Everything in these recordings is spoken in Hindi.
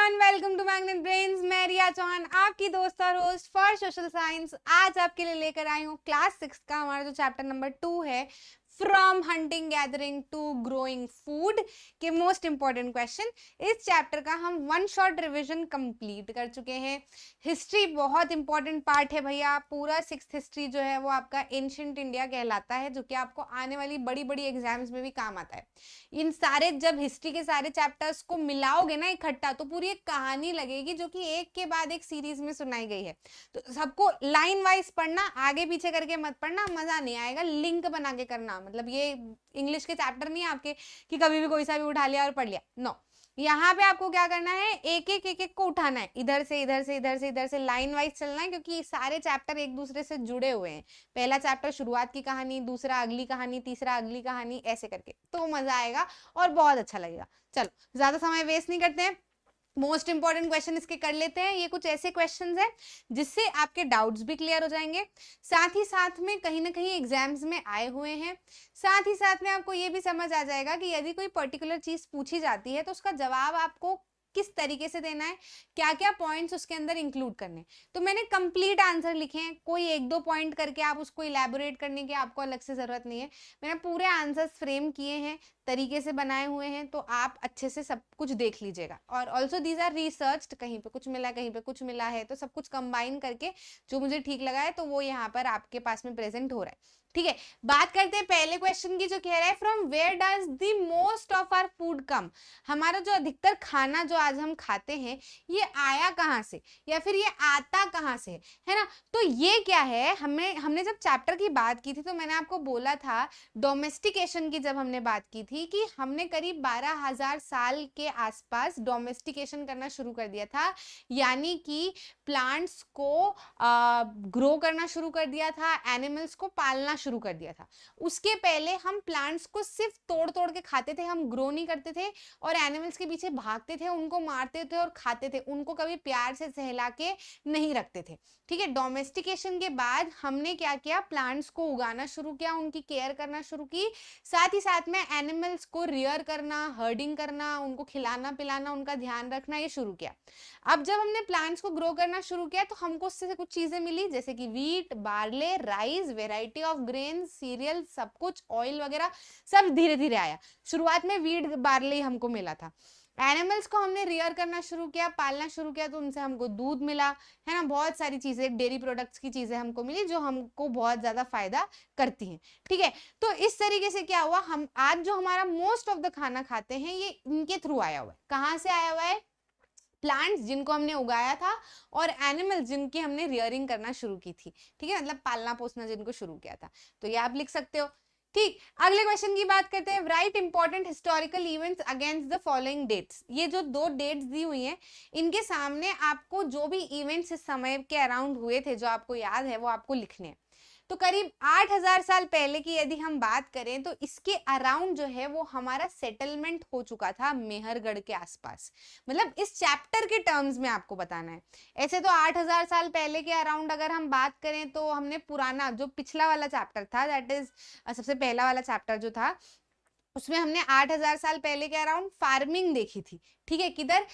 Everyone, welcome to Magnet Brains. मैं रिया चौहान, आपकी दोस्त और होस्ट फॉर सोशल साइंस। आज आपके लिए लेकर आई हूँ क्लास 6 का हमारा जो चैप्टर नंबर 2 है, from hunting gathering to growing food के मोस्ट इंपॉर्टेंट क्वेश्चन। इस चैप्टर का हम वन शॉट रिविजन कंप्लीट कर चुके हैं। हिस्ट्री बहुत इंपॉर्टेंट पार्ट है भैया। पूरा 6th हिस्ट्री जो है वो आपका एंशिएंट इंडिया कहलाता है, जो कि आपको आने वाली बड़ी बड़ी एग्जाम्स में भी काम आता है। इन सारे जब हिस्ट्री के सारे चैप्टर्स को मिलाओगे ना इकट्ठा, तो पूरी एक कहानी लगेगी जो कि एक के बाद एक सीरीज में सुनाई गई है। तो सबको लाइन वाइज पढ़ना, आगे पीछे करके मत पढ़ना, मजा नहीं आएगा। लिंक बना के करना, मतलब ये इंग्लिश के चैप्टर नहीं है आपके कि कभी भी कोई सा भी उठा लिया और पढ़ लिया। नो, यहाँ पे आपको क्या करना है, एक एक को उठाना है, इधर से इधर से इधर से इधर से लाइन वाइज चलना है, क्योंकि सारे चैप्टर एक दूसरे से जुड़े हुए हैं। पहला चैप्टर शुरुआत की कहानी, दूसरा अगली कहानी, तीसरा अगली कहानी, ऐसे करके तो मजा आएगा और बहुत अच्छा लगेगा। चलो ज्यादा समय वेस्ट नहीं करते हैं, मोस्ट इंपॉर्टेंट क्वेश्चन इसके कर लेते हैं। ये कुछ ऐसे क्वेश्चंस हैं जिससे आपके डाउट्स भी क्लियर हो जाएंगे, साथ ही साथ में कहीं ना कहीं एग्जाम्स में आए हुए हैं। साथ ही साथ में आपको ये भी समझ आ जाएगा कि यदि कोई पर्टिकुलर चीज पूछी जाती है तो उसका जवाब आपको किस तरीके से देना है, क्या क्या पॉइंट्स उसके अंदर इंक्लूड करने। तो मैंने कंप्लीट आंसर लिखे हैं, कोई एक दो पॉइंट करके आप उसको इलेबोरेट करने की आपको अलग से जरूरत नहीं है। मैंने पूरे आंसर्स फ्रेम किए हैं, तरीके से बनाए हुए हैं, तो आप अच्छे से सब कुछ देख लीजिएगा। और ऑल्सो दीज आर रिसर्च्ड, कहीं पे कुछ मिला कहीं पे कुछ मिला है, तो सब कुछ कंबाइन करके जो मुझे ठीक लगा है तो वो यहाँ पर आपके पास में प्रेजेंट हो रहा है। ठीक है, बात करते हैं पहले क्वेश्चन की, जो कह रहा है from where does the most of our food come. हमारा जो अधिकतर खाना जो आज हम खाते हैं, ये आया कहाँ से या फिर ये आता कहाँ से है ना। तो ये क्या है, हमने जब चैप्टर की बात की थी तो मैंने आपको बोला था, डोमेस्टिकेशन की जब हमने बात की थी, कि हमने करीब 12,000 साल के आसपास डोमेस्टिकेशन करना शुरू कर दिया था, यानी कि प्लांट्स को ग्रो करना शुरू कर दिया था, एनिमल्स को पालना शुरू कर दिया था। उसके पहले हम प्लांट्स को सिर्फ तोड़ तोड़ के खाते थे, हम ग्रो नहीं करते थे और एनिमल्स के पीछे भागते थे, उनको मारते थे और खाते थे, उनको कभी प्यार से सहला के नहीं रखते थे। ठीक है, डोमेस्टिकेशन के बाद हमने क्या किया, प्लांट्स को उगाना शुरू किया, उनकी केयर करना शुरू की, साथ ही साथ में एनिमल्स को रियर करना, हर्डिंग करना, उनको खिलाना पिलाना, उनका ध्यान रखना, ये शुरू किया। अब जब हमने प्लांट्स को ग्रो करना शुरू किया तो हमको उससे कुछ चीजें मिली, जैसे कि wheat, barley, rice, variety of grain, serial, सब कुछ, ऑयल वगैरह सब धीरे धीरे आया। शुरुआत में वीट बार्ले हमको मिला था। एनिमल्स को हमने रियर करना शुरू किया, पालना शुरू किया, तो उनसे हमको दूध मिला, है ना, बहुत सारी चीजें, डेयरी प्रोडक्ट्स की चीजें हमको मिली जो हमको बहुत ज्यादा फायदा करती हैं। ठीक है, तो इस तरीके से क्या हुआ, हम आज जो हमारा मोस्ट ऑफ द खाना खाते हैं ये इनके थ्रू आया हुआ है। कहाँ से आया हुआ है, प्लांट्स जिनको हमने उगाया था और एनिमल्स जिनकी हमने रियरिंग करना शुरू की थी। ठीक है, मतलब पालना पोसना जिनको शुरू किया था। तो ये आप लिख सकते हो। ठीक, अगले क्वेश्चन की बात करते हैं। Write important historical events against the following dates. ये जो दो डेट्स दी हुई हैं, इनके सामने आपको जो भी इवेंट्स इस समय के अराउंड हुए थे जो आपको याद है वो आपको लिखने हैं। तो करीब 8,000 साल पहले की यदि हम बात करें तो इसके अराउंड जो है वो हमारा सेटलमेंट हो चुका था मेहरगढ़ के आसपास। मतलब इस चैप्टर के टर्म्स में आपको बताना है। ऐसे तो 8,000 साल पहले के अराउंड अगर हम बात करें तो हमने पुराना जो पिछला वाला चैप्टर था, दैट इज सबसे पहला वाला चैप्टर जो था, उसमें हमने 8,000 साल पहले के अराउंड फार्मिंग देखी थी। ठीक है, किधर,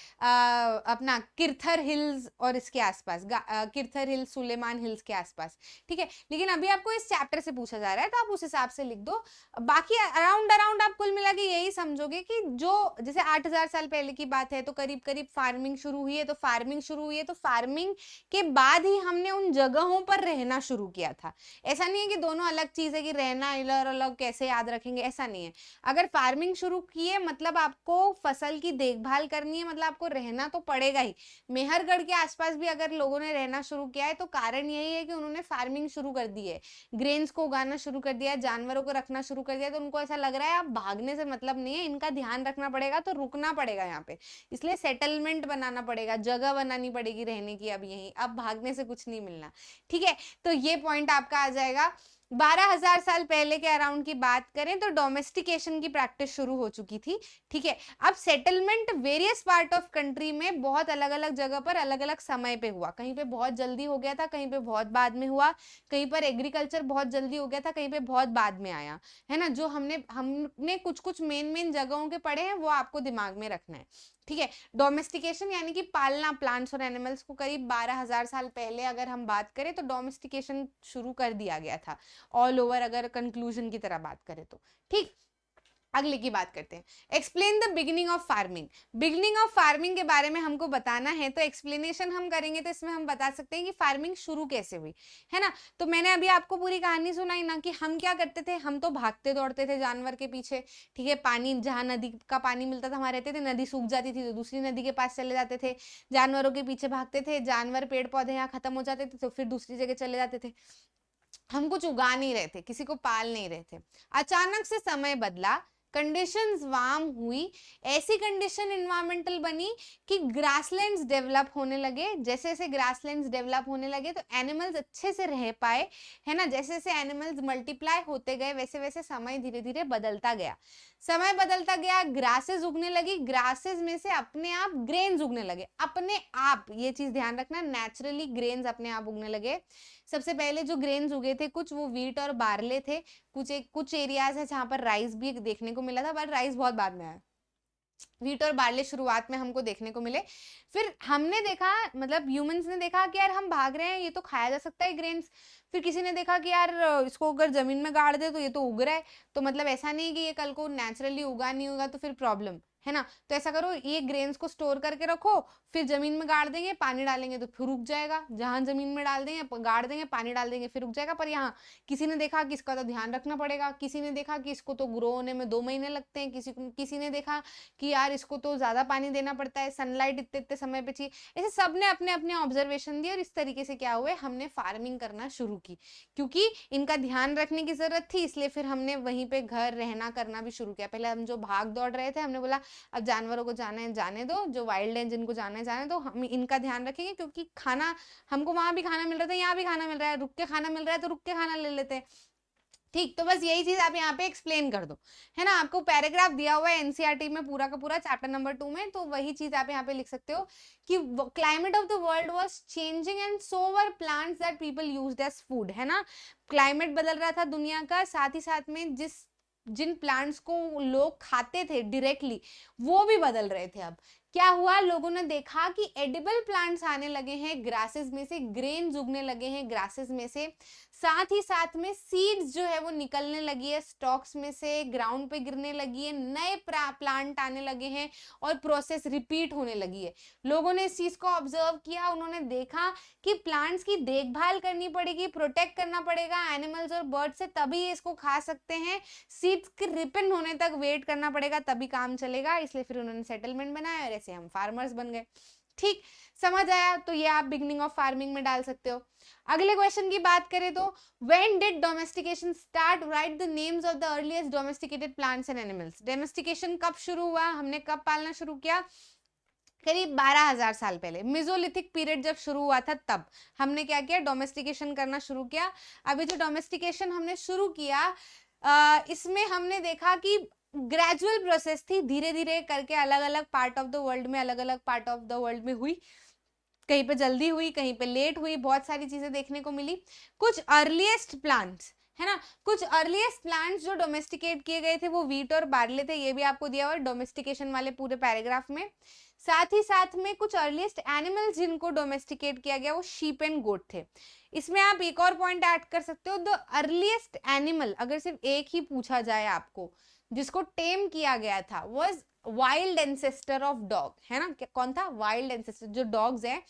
अपना किरथर हिल्स और इसके आसपास, किरथर हिल्स, सुलेमान हिल्स के आसपास। ठीक है, लेकिन अभी आपको इस चैप्टर से पूछा जा रहा है तो आप उस हिसाब से लिख दो। बाकी अराउंड अराउंड आप कुल मिला के यही समझोगे कि जो जैसे 8,000 साल पहले की बात है तो करीब करीब फार्मिंग शुरू हुई है, तो फार्मिंग शुरू हुई है तो फार्मिंग के बाद ही हमने उन जगहों पर रहना शुरू किया था। ऐसा नहीं है कि दोनों अलग चीज है, कि रहना अलग अलग कैसे याद रखेंगे, ऐसा नहीं है। अगर फार्मिंग शुरू किए मतलब आपको फसल की देखभाल करनी है, मतलब आपको रहना तो पड़ेगा ही। मेहरगढ़ के आसपास भी अगर लोगों ने रहना शुरू किया है तो कारण यही है कि उन्होंने फार्मिंग शुरू कर दी है, ग्रेन्स को उगाना शुरू कर दिया है, जानवरों को रखना शुरू कर दिया, तो उनको ऐसा लग रहा है अब भागने से मतलब नहीं है, इनका ध्यान रखना पड़ेगा, तो रुकना पड़ेगा यहाँ पे, इसलिए सेटलमेंट बनाना पड़ेगा, जगह बनानी पड़ेगी रहने की अब यहीं, अब भागने से कुछ नहीं मिलना। ठीक है, तो ये पॉइंट आपका आ जाएगा। 12,000 साल पहले के अराउंड की बात करें तो डोमेस्टिकेशन की प्रैक्टिस शुरू हो चुकी थी, ठीक है। अब settlement various part of country में बहुत अलग अलग जगह पर अलग अलग समय पे हुआ, कहीं पे बहुत जल्दी हो गया था, कहीं पे बहुत बाद में हुआ, कहीं पर एग्रीकल्चर बहुत जल्दी हो गया था, कहीं पे बहुत बाद में आया, है ना। जो हमने कुछ कुछ मेन जगहों के पढ़े हैं वो आपको दिमाग में रखना है, ठीक है। डोमेस्टिकेशन यानी कि पालना प्लांट्स और एनिमल्स को करीब 12,000 साल पहले अगर हम बात करें तो डोमेस्टिकेशन शुरू कर दिया गया था ऑल ओवर, अगर कंक्लूजन की तरह बात करें तो, ठीक। अगले की बात करते हैं, explain the beginning of farming. Beginning of farming के बारे में हमको बताना है तो एक्सप्लेनेशन हम करेंगे तो इसमें हम बता सकते हैं कि फार्मिंग शुरू कैसे हुई, है ना। तो मैंने अभी आपको पूरी कहानी सुनाई ना, कि हम क्या करते थे, हम तो भागते दौड़ते थे जानवर के पीछे, ठीक है। पानी जहाँ नदी का पानी मिलता था वहां रहते थे, नदी सूख जाती थी तो दूसरी नदी के पास चले जाते थे, जानवरों के पीछे भागते थे, जानवर पेड़ पौधे यहाँ खत्म हो जाते थे तो फिर दूसरी जगह चले जाते थे। हम कुछ उगा नहीं रहे थे, किसी को पाल नहीं रहे थे। अचानक से समय बदला, कंडीशंस वार्म हुई, ऐसी कंडीशन इन्वायरमेंटल बनी कि ग्रासलैंड्स डेवलप होने लगे। जैसे जैसे ग्रासलैंड्स डेवलप होने लगे तो एनिमल्स अच्छे से रह पाए, है ना। जैसे जैसे एनिमल्स मल्टीप्लाई होते गए वैसे वैसे समय धीरे धीरे बदलता गया, समय बदलता गया, ग्रासेस उगने लगी, ग्रासेस में से अपने आप ग्रेन्स उगने लगे, अपने आप, ये चीज ध्यान रखना, नेचुरली ग्रेन्स अपने आप उगने लगे। सबसे पहले जो ग्रेन्स उगे थे कुछ वो व्हीट और बार्ले थे, कुछ एरियाज है जहां पर राइस भी देखने को मिला था, पर राइस बहुत बाद में आया। व्हीट और बार्ले शुरुआत में हमको देखने को मिले। फिर हमने देखा, मतलब ह्यूमंस ने देखा कि यार हम भाग रहे हैं, ये तो खाया जा सकता है ग्रेन्स। फिर किसी ने देखा कि यार इसको अगर जमीन में गाड़ दे तो ये तो उग रहा है, तो मतलब ऐसा नहीं कि ये कल को नेचुरली उगा नहीं होगा तो फिर प्रॉब्लम, है ना। तो ऐसा करो, ये ग्रेन्स को स्टोर करके रखो, फिर जमीन में गाड़ देंगे, पानी डालेंगे तो फिर उग जाएगा, जहां जमीन में डाल देंगे, गाड़ देंगे, पानी डाल देंगे, फिर उग जाएगा। पर यहाँ किसी ने देखा कि इसका तो ध्यान रखना पड़ेगा, किसी ने देखा कि इसको तो ग्रो होने में 2 महीने लगते हैं, किसी ने देखा कि यार इसको तो ज्यादा पानी देना पड़ता है, सनलाइट इतने इतने समय पे चाहिए। ऐसे सबने अपने अपने ऑब्जर्वेशन दिए और इस तरीके से क्या हुए, हमने फार्मिंग करना शुरू की, क्योंकि इनका ध्यान रखने की जरूरत थी, इसलिए फिर हमने वहीं पे घर रहना करना भी शुरू किया। पहले हम जो भाग दौड़ रहे थे हमने बोला अब जानवरों को जाना है जाने दो, जो वाइल्ड है जिनको जाना है जाने दो, हम इनका ध्यान रखेंगे, क्योंकि खाना हमको वहां भी खाना मिल रहा था, यहाँ भी खाना मिल रहा है, रुक के खाना मिल रहा है तो रुक के खाना ले लेते हैं, ठीक। तो बस यही चीज आप यहाँ पे एक्सप्लेन कर दो, है ना। आपको पैराग्राफ दिया हुआ है एनसीईआरटी में पूरा का पूरा चैप्टर नंबर 2 में, तो वही चीज आप यहाँ पे लिख सकते हो कि climate of the world was changing and so were plants that people used as food, है ना। क्लाइमेट बदल रहा था दुनिया का, साथ ही साथ में जिन प्लांट्स को लोग खाते थे डायरेक्टली वो भी बदल रहे थे। अब क्या हुआ, लोगों ने देखा कि एडिबल प्लांट्स आने लगे हैं ग्रासेस में से, ग्रेन्स उगने लगे हैं ग्रासेस में से, साथ ही साथ में सीड्स जो है वो निकलने लगी है स्टॉक्स में से, ग्राउंड पे गिरने लगी है, नए प्लांट आने लगे हैं और प्रोसेस रिपीट होने लगी है। लोगों ने इस चीज को ऑब्जर्व किया, उन्होंने देखा कि प्लांट्स की देखभाल करनी पड़ेगी, प्रोटेक्ट करना पड़ेगा एनिमल्स और बर्ड से, तभी इसको खा सकते हैं, सीड्स के रिपन होने तक वेट करना पड़ेगा तभी काम चलेगा। इसलिए फिर उन्होंने सेटलमेंट बनाया और ऐसे हम फार्मर्स बन गए, ठीक। समझ आया, तो ये आप बिगनिंग ऑफ फार्मिंग में डाल सकते हो। अगले क्वेश्चन की बात करें तो when did domestication start, right the names of the earliest domesticated plants and animals. Domestication कब शुरू हुआ, हमने कब पालना शुरू किया, करीब 12,000 साल पहले, मिजोलिथिक पीरियड जब शुरू हुआ था तब हमने क्या किया, डोमेस्टिकेशन करना शुरू किया। अभी जो डोमेस्टिकेशन हमने शुरू किया इसमें हमने देखा कि ग्रेजुअल प्रोसेस थी, धीरे धीरे करके अलग अलग पार्ट ऑफ द वर्ल्ड में, अलग अलग पार्ट ऑफ द वर्ल्ड में हुई, कहीं पे जल्दी हुई, कहीं पे लेट हुई, बहुत सारी चीजें देखने को मिली। कुछ अर्लीस्ट प्लांट्स, है ना, कुछ अर्लीस्ट प्लांट्स जो डोमेस्टिकेट किए गए थे वो व्हीट और बार्ले थे, ये भी आपको दिया हुआ डोमेस्टिकेशन वाले पूरे पैराग्राफ में। साथ ही साथ में कुछ अर्लीस्ट एनिमल्स जिनको डोमेस्टिकेट किया गया वो शीप एंड गोट थे। इसमें आप एक और पॉइंट ऐड कर सकते हो, द अर्लीस्ट एनिमल, अगर सिर्फ एक ही पूछा जाए आपको जिसको टेम किया गया था, was wild ancestor of dog, है ना। कौन था, वाइल्ड एंसेस्टर, जो डॉग्स हैं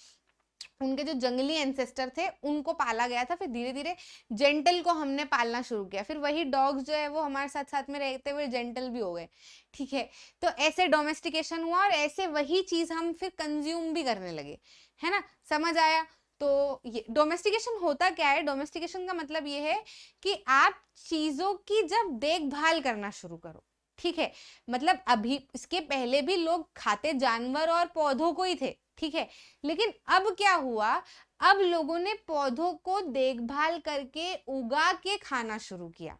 उनके जो जंगली एंसेस्टर थे उनको पाला गया था। फिर धीरे धीरे जेंटल को हमने पालना शुरू किया, फिर वही डॉग्स जो है वो हमारे साथ साथ में रहते हुए जेंटल भी हो गए, ठीक है। तो ऐसे डोमेस्टिकेशन हुआ और ऐसे वही चीज हम फिर कंज्यूम भी करने लगे, है ना। समझ आया। तो ये डोमेस्टिकेशन होता क्या है, डोमेस्टिकेशन का मतलब ये है कि आप चीजों की जब देखभाल करना शुरू करो, ठीक है। मतलब अभी इसके पहले भी लोग खाते जानवर और पौधों को ही थे, ठीक है। लेकिन अब क्या हुआ, अब लोगों ने पौधों को देखभाल करके उगा के खाना शुरू किया,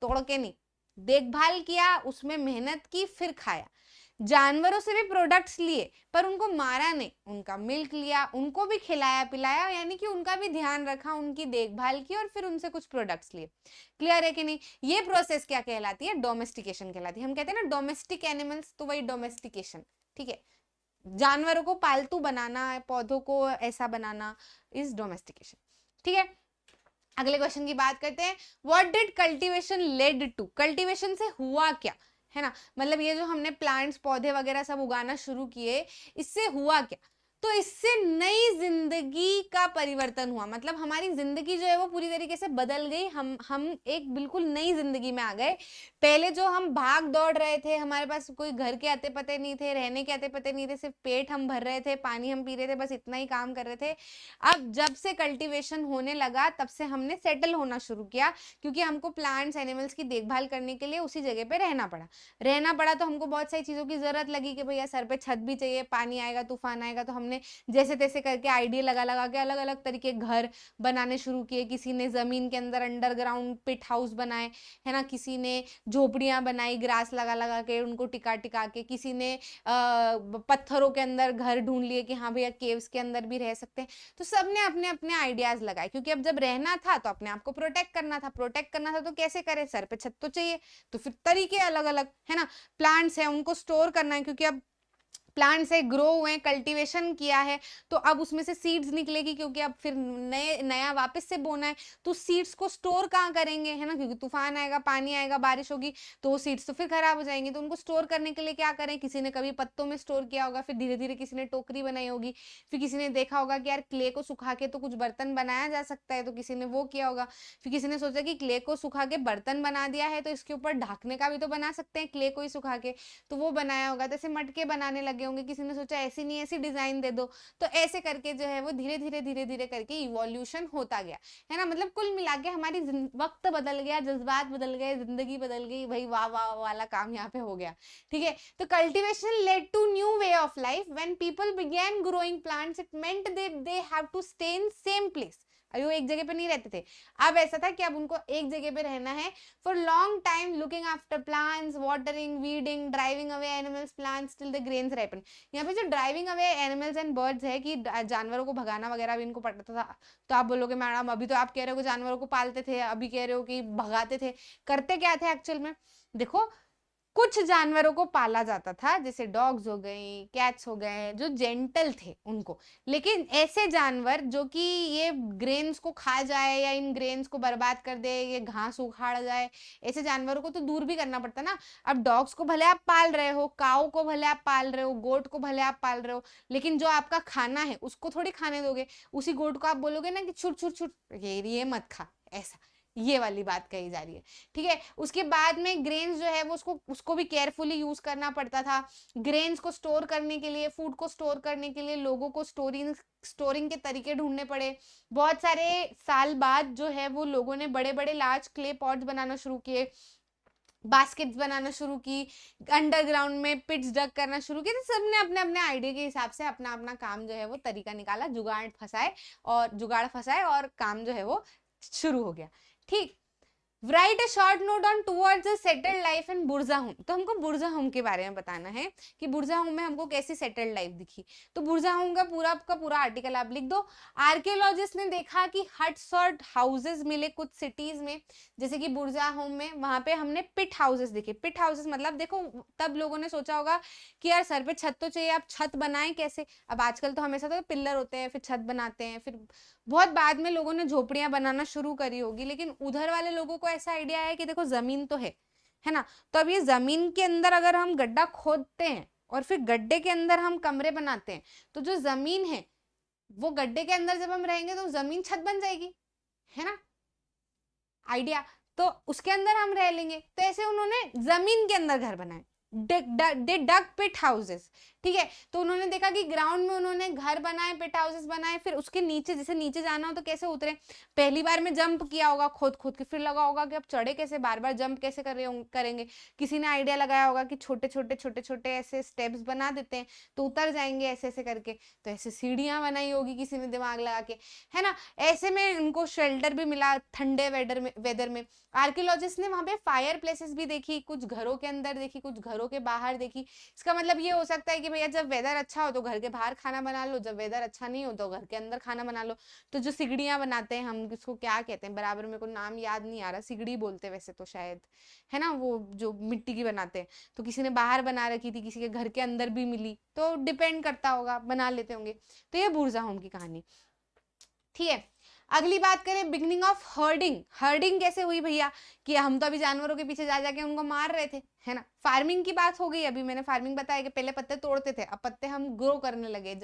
तोड़ के नहीं, देखभाल किया, उसमें मेहनत की, फिर खाया। जानवरों से भी प्रोडक्ट्स लिए पर उनको मारा नहीं, उनका मिल्क लिया, उनको भी खिलाया पिलाया, यानी कि उनका भी ध्यान रखा, उनकी देखभाल की और फिर उनसे कुछ प्रोडक्ट्स लिए। क्लियर है कि नहीं? ये प्रोसेस क्या कहलाती है? डोमेस्टिकेशन कहलाती है। हम कहते हैं ना डोमेस्टिक एनिमल्स, तो वही डोमेस्टिकेशन। ठीक है, जानवरों को पालतू बनाना, पौधों को ऐसा बनाना इज डोमेस्टिकेशन। ठीक है, अगले क्वेश्चन की बात करते हैं। What did cultivation led to? Cultivation से हुआ क्या, है ना? मतलब ये जो हमने प्लांट्स पौधे वगैरह सब उगाना शुरू किए, इससे हुआ क्या? तो इससे नई जिंदगी का परिवर्तन हुआ, मतलब हमारी जिंदगी जो है वो पूरी तरीके से बदल गई। हम एक बिल्कुल नई जिंदगी में आ गए। पहले जो हम भाग दौड़ रहे थे, हमारे पास कोई घर के आते पते नहीं थे, रहने के आते पते नहीं थे, सिर्फ पेट हम भर रहे थे, पानी हम पी रहे थे, बस इतना ही काम कर रहे थे। अब जब से कल्टीवेशन होने लगा तब से हमने सेटल होना शुरू किया, क्योंकि हमको प्लांट्स एनिमल्स की देखभाल करने के लिए उसी जगह पे रहना पड़ा। तो हमको बहुत सारी चीजों की जरूरत लगी कि भैया सर पे छत भी चाहिए, पानी आएगा, तूफान आएगा, तो हमने जैसे तैसे करके आइडिया लगा के अलग अलग तरीके घर बनाने शुरू किए। किसी ने जमीन के अंदर अंडरग्राउंड पिट हाउस बनाए, है ना, किसी ने झोपड़ियां बनाई ग्रास लगा के उनको टिका के, किसी ने पत्थरों के अंदर घर ढूंढ लिए कि हाँ भैया केव्स के अंदर भी रह सकते हैं। तो सबने अपने अपने आइडियाज लगाए, क्योंकि अब जब रहना था तो अपने आप को प्रोटेक्ट करना था, तो कैसे करें? सर पे छत तो चाहिए, तो फिर तरीके अलग अलग, है ना। प्लांट्स है उनको स्टोर करना है, क्योंकि अब प्लांट से ग्रो हुए, कल्टीवेशन किया है, तो अब उसमें से सीड्स निकलेगी, क्योंकि अब फिर नया वापस से बोना है। तो सीड्स को स्टोर कहाँ करेंगे, है ना, क्योंकि तूफान आएगा, पानी आएगा, बारिश होगी, तो वो सीड्स तो फिर खराब हो जाएंगे। तो उनको स्टोर करने के लिए क्या करें? किसी ने कभी पत्तों में स्टोर किया होगा, फिर धीरे धीरे किसी ने टोकरी बनाई होगी, फिर किसी ने देखा होगा कि यार क्ले को सुखा के तो कुछ बर्तन बनाया जा सकता है, तो किसी ने वो किया होगा। फिर किसी ने सोचा कि क्ले को सुखा के बर्तन बना दिया है, तो इसके ऊपर ढकने का भी तो बना सकते हैं क्ले को ही सुखा के, तो वो बनाया होगा। तो ऐसे मटके बनाने लगे होंगे, किसी ने सोचा ऐसी नहीं ऐसी डिजाइन दे दो, तो ऐसे करके जो है वो धीरे धीरे करके इवोल्यूशन होता गया, है ना। मतलब कुल मिला के हमारी वक्त बदल गया, जज्बात बदल गए, जिंदगी बदल गई, भाई वाह वाह वाला काम यहाँ पे हो गया। ठीक है, तो cultivation led to new way of life. When people began growing plants it meant that they have to stay in same place. अरे वो एक जगह पे नहीं रहते थे, अब ऐसा था कि अब उनको एक जगह पे रहना है for long time, looking after plants, watering, weeding, driving away animals, plants till the grains ripen. यहाँ पे जो driving away animals and birds है कि जानवरों को भगाना वगैरह भी इनको पड़ता था। तो आप बोलोगे मैडम अभी तो आप कह रहे हो कि जानवरों को पालते थे, अभी कह रहे हो कि भगाते थे, करते क्या थे एक्चुअल में? देखो, कुछ जानवरों को पाला जाता था, जैसे डॉग्स हो गए, कैट्स हो गए, जो जेंटल थे उनको। लेकिन ऐसे जानवर जो कि ये ग्रेन्स को खा जाए या इन ग्रेन्स को बर्बाद कर दे, ये घास उखाड़ जाए, ऐसे जानवरों को तो दूर भी करना पड़ता ना। अब डॉग्स को भले आप पाल रहे हो, काऊ को भले आप पाल रहे हो, गोट को भले आप पाल रहे हो, लेकिन जो आपका खाना है उसको थोड़ी खाने दोगे। उसी गोट को आप बोलोगे ना कि छुट छुट छुट, ये मत खा, ऐसा, ये वाली बात कही जा रही है। ठीक है, उसके बाद में ग्रेन्स जो है वो उसको भी केयरफुली यूज करना पड़ता था। ग्रेन्स को स्टोर करने के लिए, फूड को स्टोर करने के लिए लोगों को स्टोरिंग के तरीके ढूंढने पड़े। बहुत सारे साल बाद जो है वो लोगों ने बड़े बड़े लार्ज क्ले पॉट्स बनाना शुरू किए, बास्केट्स बनाना शुरू की, अंडरग्राउंड में पिट्स डग करना शुरू किया। तो सबने अपने अपने आइडिया के हिसाब से अपना अपना काम जो है वो तरीका निकाला, जुगाड़ फंसाए और काम जो है वो शुरू हो गया। ठीक, right a short note on towards a settled life in बुर्जा होम। तो हमको बुर्जा होम के बारे में बताना है कि बुर्जा होम में हमको कैसी सेटल्ड लाइफ दिखी। तो बुर्जा होम का पूरा आर्टिकल आप लिख दो। आर्कियोलॉजिस्ट ने देखा कि हट्स और हाउसेस मिले कुछ सिटीज में, जैसे कि बुर्जा होम में, वहां पे हमने पिट हाउसेस देखे। पिट हाउसेस मतलब देखो, तब लोगों ने सोचा होगा कि यार सर पे छत तो चाहिए, आप छत बनाएं कैसे? अब आजकल तो हमेशा तो पिल्लर होते हैं, फिर छत बनाते हैं, फिर बहुत बाद में लोगों ने झोपड़ियां बनाना शुरू करी होगी। लेकिन उधर वाले लोगों को ऐसा आइडिया है कि देखो जमीन तो है ना, तो अब ये जमीन के अंदर अगर हम गड्ढा खोदते हैं और फिर गड्ढे के अंदर हम कमरे बनाते हैं, तो जो जमीन है वो गड्ढे के अंदर जब हम रहेंगे तो जमीन छत बन जाएगी, है ना आइडिया। तो उसके अंदर हम रह लेंगे। तो ऐसे उन्होंने जमीन के अंदर घर बनाए, दे डग पिट हाउसेस। ठीक है। तो उन्होंने देखा कि ग्राउंड में उन्होंने घर बनाए, पिट हाउसेस बनाए, फिर उसके नीचे जैसे नीचे जाना हो तो कैसे उतरे, पहली बार में जंप किया होगा खोद खोद के, फिर लगा होगा कि अब चढ़े कैसे, बार बार जंप कैसे करेंगे। किसी ने आइडिया लगाया होगा कि छोटे छोटे छोटे छोटे ऐसे स्टेप्स बना देते हैं तो उतर जाएंगे ऐसे ऐसे करके, तो ऐसे सीढ़ियां बनाई होगी किसी ने दिमाग लगा के, है ना। ऐसे में उनको शेल्टर भी मिला ठंडे वेदर में। आर्कियोलॉजिस्ट ने वहां पे फायर प्लेसेस भी देखी, कुछ घरों के अंदर देखी, कुछ घरों के बाहर देखी। इसका मतलब ये हो सकता है कि भैया जब वेदर अच्छा हो तो घर के बाहर खाना बना लो, जब वेदर अच्छा नहीं हो तो घर के अंदर खाना बना लो। तो जो सिगड़ियां बनाते हैं, हम इसको क्या कहते हैं बराबर, मेरे को नाम याद नहीं आ रहा, सिगड़ी बोलते वैसे तो शायद, है ना, वो जो मिट्टी की बनाते हैं। तो किसी ने बाहर बना रखी थी, किसी के घर के अंदर भी मिली, तो डिपेंड करता होगा, बना लेते होंगे। तो ये बुरजा होम की कहानी, ठीक है। अगली बात करें बिगनिंग ऑफ हर्डिंग। हर्डिंग कैसे हुई भैया, कि हम तो अभी जानवरों के पीछे जा जाके उनको मार रहे थे, है ना। फार्मिंग की बात हो गई, अभी मैंने फार्मिंग बताया कि पहले पत्ते तोड़ते थे, अब पत्ते हम ग्रो करने लगे,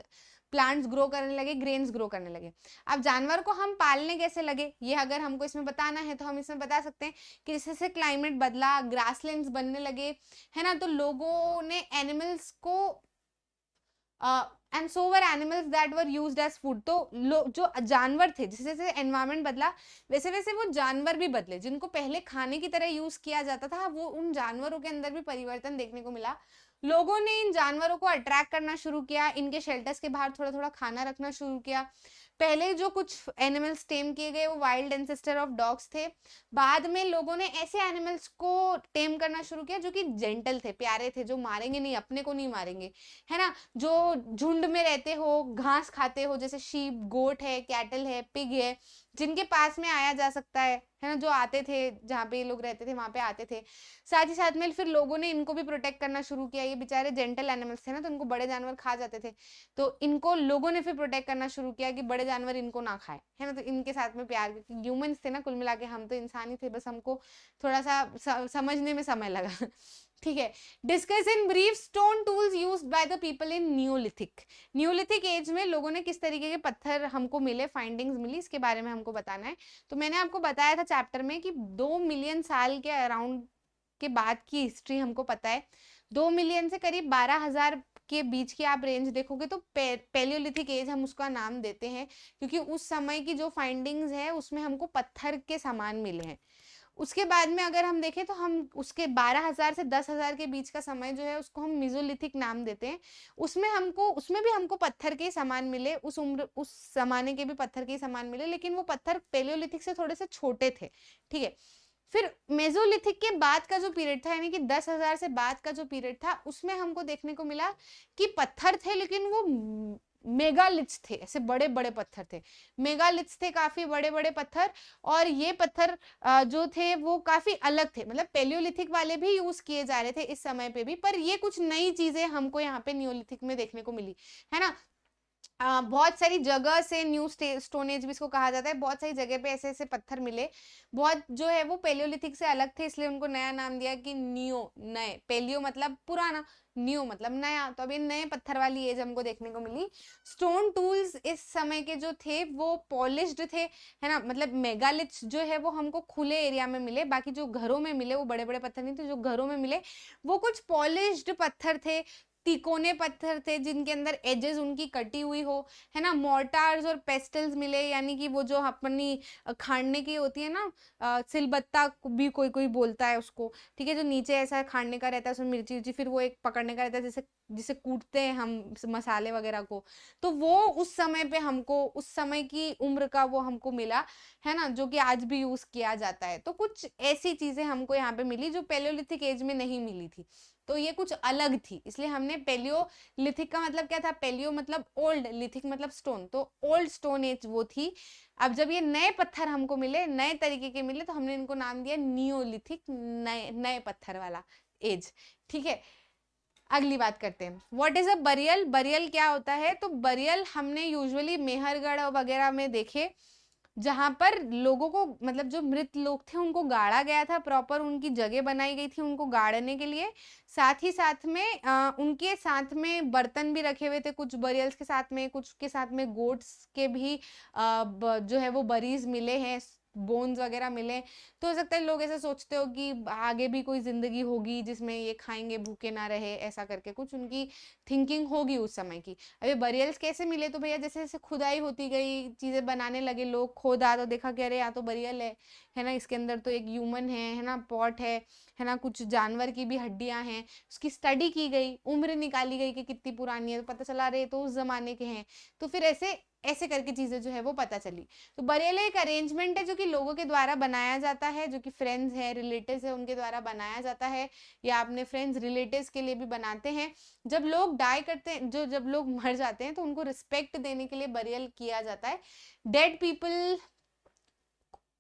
प्लांट्स ग्रो करने लगे, ग्रेन्स ग्रो करने लगे। अब जानवर को हम पालने कैसे लगे, ये अगर हमको इसमें बताना है तो हम इसमें बता सकते हैं कि जैसे जैसे क्लाइमेट बदला, ग्रासलैंड्स बनने लगे, है ना, तो लोगों ने एनिमल्स को and so were animals that were used as food. तो जो जानवर थे, जैसे जैसे एनवायरमेंट बदला वैसे वैसे वो जानवर भी बदले, जिनको पहले खाने की तरह यूज किया जाता था, वो उन जानवरों के अंदर भी परिवर्तन देखने को मिला। लोगों ने इन जानवरों को अट्रैक्ट करना शुरू किया, इनके शेल्टर्स के बाहर थोड़ा थोड़ा खाना रखना शुरू किया। पहले जो कुछ एनिमल्स टेम किए गए वो वाइल्ड एंसेस्टर ऑफ डॉग्स थे। बाद में लोगों ने ऐसे एनिमल्स को टेम करना शुरू किया जो कि जेंटल थे, प्यारे थे, जो मारेंगे नहीं, अपने को नहीं मारेंगे, है ना, जो झुंड में रहते हो, घास खाते हो, जैसे शीप, गोट है, कैटल है, पिग है, जिनके पास में आया जा सकता है ना, जो आते थे, जहाँ पे ये लोग रहते थे वहां पे आते थे। साथ ही साथ में फिर लोगों ने इनको भी प्रोटेक्ट करना शुरू किया, ये बेचारे जेंटल एनिमल्स थे ना, तो इनको बड़े जानवर खा जाते थे, तो इनको लोगों ने फिर प्रोटेक्ट करना शुरू किया कि बड़े जानवर इनको ना खाए, है ना। तो इनके साथ में प्यार, ह्यूमंस थे ना कुल मिला के, हम तो इंसान ही थे, बस हमको थोड़ा सा समझने में समय लगा ठीक है। Discuss in brief stone tools used by the people in Neolithic. Neolithic age में लोगों ने किस तरीके के पत्थर हमको मिले, फाइंडिंग्स मिली, इसके बारे में हमको बताना है। तो मैंने आपको बताया था चैप्टर में कि 2 मिलियन साल के अराउंड के बाद की हिस्ट्री हमको पता है। 2 मिलियन से करीब 12,000 के बीच की आप रेंज देखोगे तो पैलियोलिथिक एज हम उसका नाम देते हैं, क्योंकि उस समय की जो फाइंडिंग्स है उसमें हमको पत्थर के सामान मिले हैं। उसके बाद में अगर हम देखें तो हम उसके 12,000 से 10,000 के बीच का समय जो है उसको हम मिजोलिथिक नाम देते हैं। उसमें भी हमको पत्थर के सामान मिले, उस जमाने के भी पत्थर के सामान मिले, लेकिन वो पत्थर पैलियोलिथिक से थोड़े से छोटे थे, ठीक है। फिर मेसोलिथिक के बाद का जो पीरियड था, यानी कि 10,000 से बाद का जो पीरियड था, उसमें हमको देखने को मिला कि पत्थर थे, लेकिन वो मेगालिथ्स थे, ऐसे बड़े बड़े पत्थर थे, मेगालिथ्स थे, काफी बड़े बड़े पत्थर। और ये पत्थर जो थे वो काफी अलग थे, मतलब पैलियोलिथिक वाले भी यूज किए जा रहे थे इस समय पे भी, पर ये कुछ नई चीजें हमको यहाँ पे न्यूलिथिक में देखने को मिली, है ना। बहुत सारी जगह से न्यू स्टोन एज भी इसको कहा जाता है, बहुत सारी जगह पे ऐसे ऐसे पत्थर मिले, बहुत जो है वो पैलियोलिथिक से अलग थे, इसलिए उनको नया नाम दिया कि नियो, नए, पैलियो मतलब पुराना, न्यू मतलब नया, तो अभी नए पत्थर वाली एज हमको देखने को मिली। स्टोन टूल्स इस समय के जो थे वो पॉलिश्ड थे, है ना, मतलब मेगालिथ्स जो है वो हमको खुले एरिया में मिले, बाकी जो घरों में मिले वो बड़े बड़े पत्थर नहीं थे, जो घरों में मिले वो कुछ पॉलिश्ड पत्थर थे, तिकोने पत्थर थे जिनके अंदर एजेस उनकी कटी हुई हो, है ना। मोर्टार्स और पेस्टल्स मिले, यानी कि वो जो अपनी खाड़ने की होती है ना, सिलबत्ता भी कोई कोई बोलता है उसको, ठीक है, जो नीचे ऐसा खाड़ने का रहता है, उसमें मिर्ची उर्ची, फिर वो एक पकड़ने का रहता है, जैसे जिसे कूटते हैं हम मसाले वगैरह को, तो वो उस समय पे हमको, उस समय की उम्र का वो हमको मिला, है ना, जो कि आज भी यूज किया जाता है। तो कुछ ऐसी चीजें हमको यहाँ पे मिली जो पैलियोलिथिक एज में नहीं मिली थी, तो ये कुछ अलग थी, इसलिए हमने पैलियोलिथिक का मतलब क्या था, पैलियो मतलब ओल्ड, लिथिक मतलब स्टोन, तो ओल्ड स्टोन एज वो थी। अब जब ये नए पत्थर हमको मिले, नए तरीके के मिले, तो हमने इनको नाम दिया नियोलिथिक, नए नए पत्थर वाला एज, ठीक है। अगली बात करते हैं, what is a burial. Burial क्या होता है, तो बरियल हमने यूजुअली मेहरगढ़ वगैरह में देखे, जहां पर लोगों को, मतलब जो मृत लोग थे उनको गाड़ा गया था, प्रॉपर उनकी जगह बनाई गई थी उनको गाड़ने के लिए। साथ ही साथ में उनके साथ में बर्तन भी रखे हुए थे, कुछ बरियल्स के साथ में, कुछ के साथ में गोट्स के भी जो है वो बरीज मिले हैं, बोन्स वगैरह मिले, तो हो सकता है लोग ऐसा सोचते हो कि आगे भी कोई जिंदगी होगी जिसमें ये खाएंगे भूखे ना रहे, ऐसा करके कुछ उनकी थिंकिंग होगी उस समय की। अभी बरियल्स कैसे मिले, तो भैया जैसे जैसे खुदाई होती गई, चीजें बनाने लगे लोग, खोदा तो देखा कि अरे यहाँ तो बरियल है ना, इसके अंदर तो एक ह्यूमन है ना, पॉट है ना, कुछ जानवर की भी हड्डियां हैं, उसकी स्टडी की गई, उम्र निकाली गई कि कितनी पुरानी है, तो पता चला रहे तो उस जमाने के हैं। तो फिर ऐसे ऐसे करके चीजें जो है वो पता चली। तो बरेल एक अरेंजमेंट है जो कि लोगों के द्वारा बनाया जाता है, जो कि फ्रेंड्स है, रिलेटिव्स है, उनके द्वारा बनाया जाता है, या अपने फ्रेंड्स रिलेटिव्स के लिए भी बनाते हैं। जब लोग डाई करते हैं, जब लोग मर जाते हैं, तो उनको रिस्पेक्ट देने के लिए बरियल किया जाता है। डेड पीपल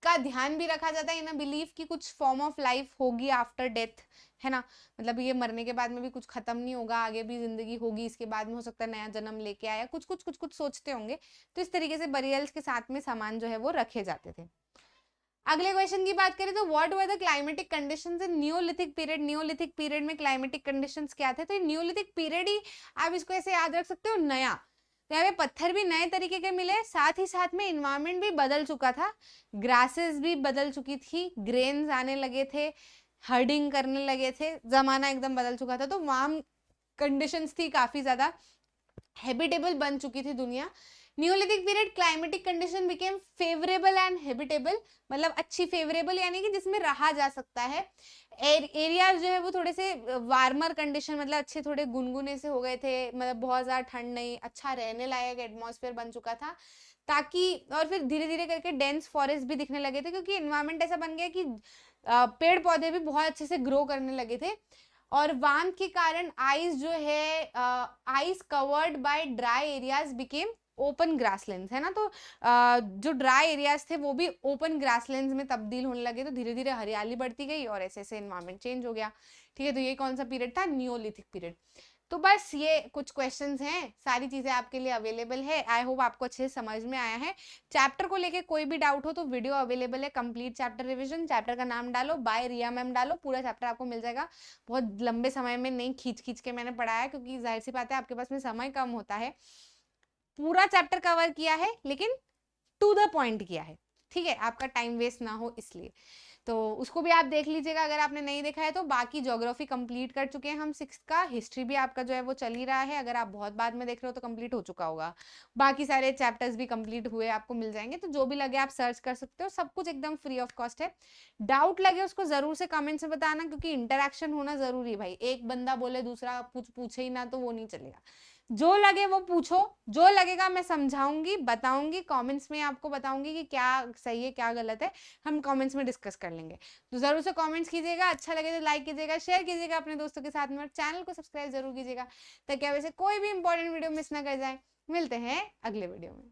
का ध्यान भी रखा जाता है इन बिलीफ की कुछ फॉर्म ऑफ लाइफ होगी आफ्टर डेथ, है ना, मतलब ये मरने के बाद में भी कुछ खत्म नहीं होगा, आगे भी जिंदगी होगी, इसके बाद में हो सकता है नया जन्म लेके आया, कुछ कुछ कुछ कुछ सोचते होंगे। तो इस तरीके से बरियल्स के साथ में सामान जो है वो रखे जाते थे। अगले क्वेश्चन की बात करें तो what were the climatic conditions in Neolithic period. Neolithic period में क्लाइमेटिक कंडीशंस क्या थे, तो न्यूलिथिक पीरियड ही आप इसको ऐसे याद रख सकते हो, नया। तो यहाँ पे पत्थर भी नए तरीके के मिले, साथ ही साथ में इन्वायरमेंट भी बदल चुका था, ग्रासेस भी बदल चुकी थी, ग्रेन्स आने लगे थे, हर्डिंग करने लगे थे, जमाना एकदम बदल चुका था। तो वार्म कंडीशंस थी, काफी ज्यादा हैबिटेबल बन चुकी थी दुनिया। Neolithic period climatic condition became favourable and habitable, मतलब अच्छी, फेवरेबल यानी कि जिसमें रहा जा सकता है। एरिया जो है वो थोड़े से वार्मर कंडीशन, मतलब अच्छे थोड़े गुनगुने से हो गए थे, मतलब बहुत ज्यादा ठंड नहीं, अच्छा रहने लायक एटमॉस्फेयर बन चुका था, ताकि और फिर धीरे धीरे करके डेंस फॉरेस्ट भी दिखने लगे थे, क्योंकि एनवायरमेंट ऐसा बन गया कि पेड़ पौधे भी बहुत अच्छे से ग्रो करने लगे थे। और वार्म के कारण आइस जो है, ice covered by dry areas became open grasslands, है ना, तो जो ड्राई एरियाज थे वो भी ओपन ग्रासलैंड्स में तब्दील होने लगे, तो धीरे धीरे हरियाली बढ़ती गई और ऐसे ऐसे एनवायरमेंट चेंज हो गया। ठीक है, तो ये कौन सा पीरियड था, न्यूलिथिक पीरियड। तो बस ये कुछ क्वेश्चंस हैं, सारी चीजें आपके लिए अवेलेबल है, आई होप आपको अच्छे से समझ में आया है। चैप्टर को लेके कोई भी डाउट हो तो वीडियो अवेलेबल है, कंप्लीट चैप्टर रिवीजन, चैप्टर का नाम डालो, बाय रिया मैम डालो, पूरा चैप्टर आपको मिल जाएगा। बहुत लंबे समय में नहीं खींच खींच के मैंने पढ़ाया, क्योंकि जाहिर सी बात है आपके पास में समय कम होता है। पूरा चैप्टर कवर किया है, लेकिन टू द पॉइंट किया है, ठीक है, आपका टाइम वेस्ट ना हो इसलिए। तो उसको भी आप देख लीजिएगा अगर आपने नहीं देखा है तो। बाकी ज्योग्राफी कंप्लीट कर चुके हैं हम 6th का, हिस्ट्री भी आपका जो है वो चल ही रहा है, अगर आप बहुत बाद में देख रहे हो तो कंप्लीट हो चुका होगा। बाकी सारे चैप्टर्स भी कंप्लीट हुए आपको मिल जाएंगे, तो जो भी लगे आप सर्च कर सकते हो, सब कुछ एकदम फ्री ऑफ कॉस्ट है। डाउट लगे उसको जरूर से कमेंट से बताना, क्योंकि इंटरेक्शन होना जरूरी है भाई, एक बंदा बोले दूसरा कुछ पूछे ही ना तो वो नहीं चलेगा। जो लगे वो पूछो, जो लगेगा मैं समझाऊंगी, बताऊंगी, कमेंट्स में आपको बताऊंगी कि क्या सही है क्या गलत है, हम कमेंट्स में डिस्कस कर लेंगे। तो जरूर से कमेंट्स कीजिएगा, अच्छा लगे तो लाइक कीजिएगा, शेयर कीजिएगा अपने दोस्तों के साथ में, और चैनल को सब्सक्राइब जरूर कीजिएगा, ताकि वैसे कोई भी इंपॉर्टेंट वीडियो मिस ना कर जाए। मिलते हैं अगले वीडियो में।